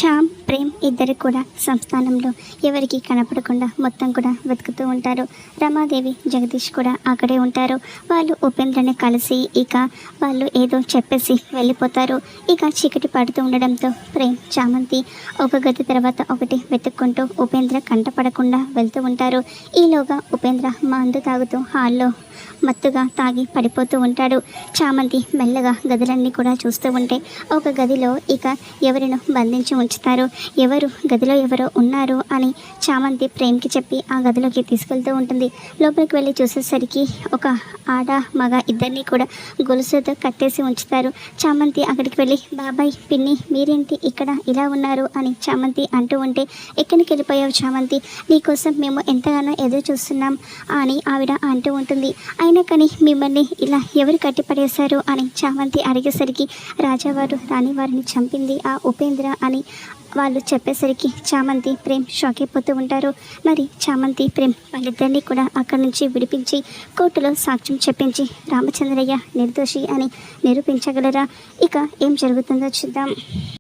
శ్యామ్, ప్రేమ్ ఇద్దరు కూడా సంస్థానంలో ఎవరికి కనపడకుండా మొత్తం కూడా వెతుకుతూ ఉంటారు. రమాదేవి, జగదీష్ కూడా అక్కడే ఉంటారు. వాళ్ళు ఉపేంద్రని కలిసి ఇక వాళ్ళు ఏదో చెప్పేసి వెళ్ళిపోతారు. ఇక చీకటి పడుతూ ఉండడంతో ప్రేమ్, చామంతి ఒక గది తర్వాత ఒకటి వెతుక్కుంటూ ఉపేంద్ర కంటపడకుండా వెళ్తూ ఉంటారు. ఈలోగా ఉపేంద్ర మందు తాగుతూ హాల్లో మత్తుగా తాగి పడిపోతూ ఉంటాడు. చామంతి మెల్లగా గదులన్నీ కూడా చూస్తూ ఉంటే ఒక గదిలో ఇక ఎవరినో బంధించి ఉంచుతారు. గదిలో ఎవరో ఉన్నారు అని చామంతి ప్రేమ్కి చెప్పి ఆ గదిలోకి తీసుకెళ్తూ ఉంటుంది. లోపలికి వెళ్ళి చూసేసరికి ఒక ఆడ మగ ఇద్దరిని కూడా గొలుసుతో కట్టేసి ఉంచుతారు. చామంతి అక్కడికి వెళ్ళి, బాబాయ్, పిన్ని, మీరేంటి ఇక్కడ ఇలా ఉన్నారు అని చామంతి అంటూ ఉంటే, ఎక్కడికి వెళ్ళిపోయావు చామంతి, నీకోసం మేము ఎంతగానో ఎదురు చూస్తున్నాం అని ఆవిడ అంటూ ఉంటుంది. అయినా కానీ మిమ్మల్ని ఇలా ఎవరు కట్టిపడేశారు అని చామంతి అడిగేసరికి, రాజావారు రాణివారిని చంపింది ఆ ఉపేంద్ర అని వాళ్ళు చెప్పేసరికి చామంతి, ప్రేమ్ షాక్ అయిపోతూ ఉంటారు. మరి చామంతి, ప్రేమ్ వాళ్ళిద్దరినీ కూడా అక్కడి నుంచి విడిపించి కోర్టులో సాక్ష్యం చెప్పించి రామచంద్రయ్య నిర్దోషి అని నిరూపించగలరా? ఇక ఏం జరుగుతుందో చూద్దాం.